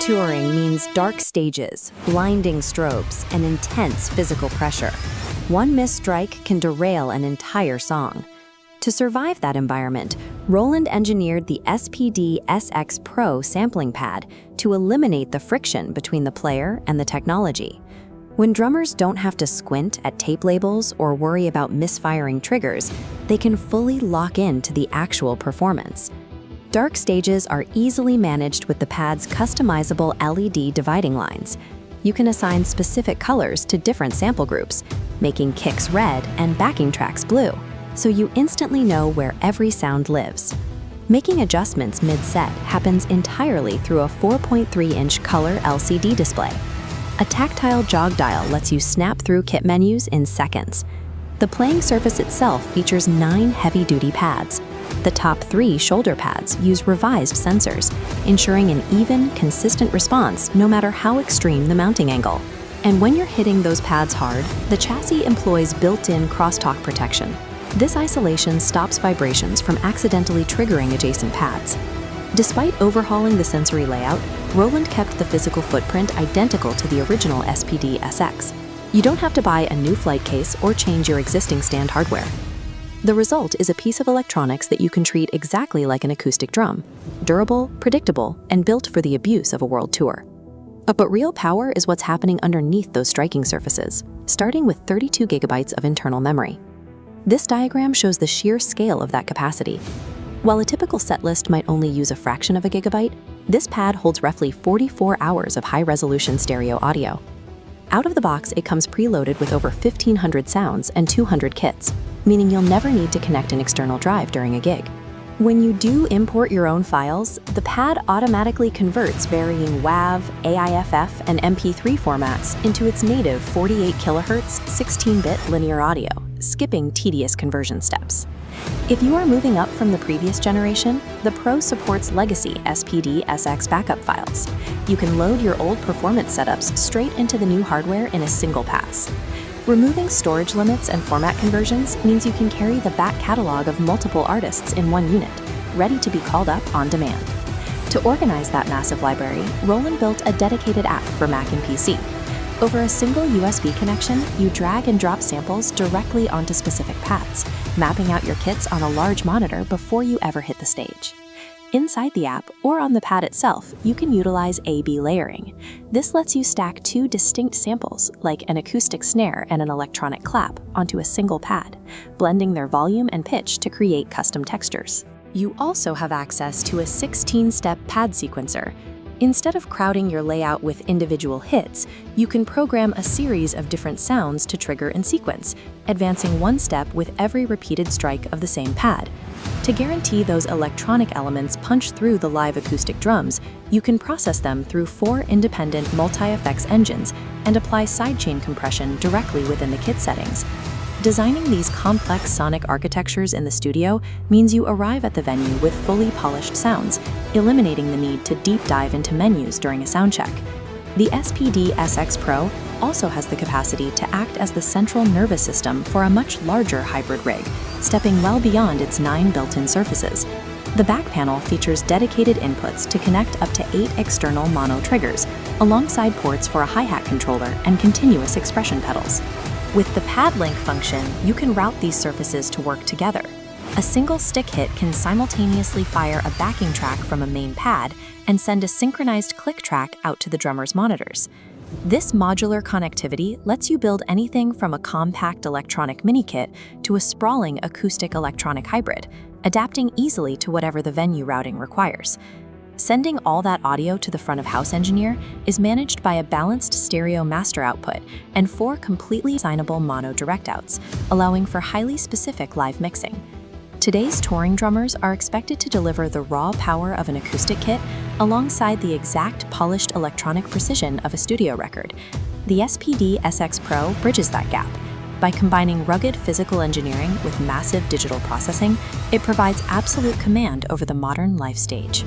Touring means dark stages, blinding strobes, and intense physical pressure. One missed strike can derail an entire song. To survive that environment, Roland engineered the SPD-SX PRO sampling pad to eliminate the friction between the player and the technology. When drummers don't have to squint at tape labels or worry about misfiring triggers, they can fully lock in to the actual performance. Dark stages are easily managed with the pad's customizable LED dividing lines. You can assign specific colors to different sample groups, making kicks red and backing tracks blue, so you instantly know where every sound lives. Making adjustments mid-set happens entirely through a 4.3-inch color LCD display. A tactile jog dial lets you snap through kit menus in seconds. The playing surface itself features 9 heavy-duty pads. The top 3 shoulder pads use revised sensors, ensuring an even, consistent response no matter how extreme the mounting angle. And when you're hitting those pads hard, the chassis employs built-in crosstalk protection. This isolation stops vibrations from accidentally triggering adjacent pads. Despite overhauling the sensory layout, Roland kept the physical footprint identical to the original SPD-SX. You don't have to buy a new flight case or change your existing stand hardware. The result is a piece of electronics that you can treat exactly like an acoustic drum: durable, predictable, and built for the abuse of a world tour. But real power is what's happening underneath those striking surfaces, starting with 32 gigabytes of internal memory. This diagram shows the sheer scale of that capacity. While a typical set list might only use a fraction of a gigabyte, this pad holds roughly 44 hours of high-resolution stereo audio. Out of the box, it comes preloaded with over 1,500 sounds and 200 kits, meaning you'll never need to connect an external drive during a gig. When you do import your own files, the pad automatically converts varying WAV, AIFF, and MP3 formats into its native 48 kHz, 16-bit linear audio, skipping tedious conversion steps. If you are moving up from the previous generation, the Pro supports legacy SPD-SX backup files. You can load your old performance setups straight into the new hardware in a single pass. Removing storage limits and format conversions means you can carry the back catalog of multiple artists in one unit, ready to be called up on demand. To organize that massive library, Roland built a dedicated app for Mac and PC. Over a single USB connection, you drag and drop samples directly onto specific pads, mapping out your kits on a large monitor before you ever hit the stage. Inside the app, or on the pad itself, you can utilize A/B layering. This lets you stack 2 distinct samples, like an acoustic snare and an electronic clap, onto a single pad, blending their volume and pitch to create custom textures. You also have access to a 16-step pad sequencer. Instead of crowding your layout with individual hits, you can program a series of different sounds to trigger in sequence, advancing one step with every repeated strike of the same pad. To guarantee those electronic elements punch through the live acoustic drums, you can process them through 4 independent multi-effects engines and apply sidechain compression directly within the kit settings. Designing these complex sonic architectures in the studio means you arrive at the venue with fully polished sounds, eliminating the need to deep dive into menus during a sound check. The SPD-SX PRO also has the capacity to act as the central nervous system for a much larger hybrid rig, stepping well beyond its 9 built-in surfaces. The back panel features dedicated inputs to connect up to 8 external mono triggers, alongside ports for a hi-hat controller and continuous expression pedals. With the pad link function, you can route these surfaces to work together. A single stick hit can simultaneously fire a backing track from a main pad and send a synchronized click track out to the drummer's monitors. This modular connectivity lets you build anything from a compact electronic mini kit to a sprawling acoustic electronic hybrid, adapting easily to whatever the venue routing requires. Sending all that audio to the front-of-house engineer is managed by a balanced stereo master output and 4 completely assignable mono direct outs, allowing for highly specific live mixing. Today's touring drummers are expected to deliver the raw power of an acoustic kit alongside the exact polished electronic precision of a studio record. The SPD-SX PRO bridges that gap. By combining rugged physical engineering with massive digital processing, it provides absolute command over the modern live stage.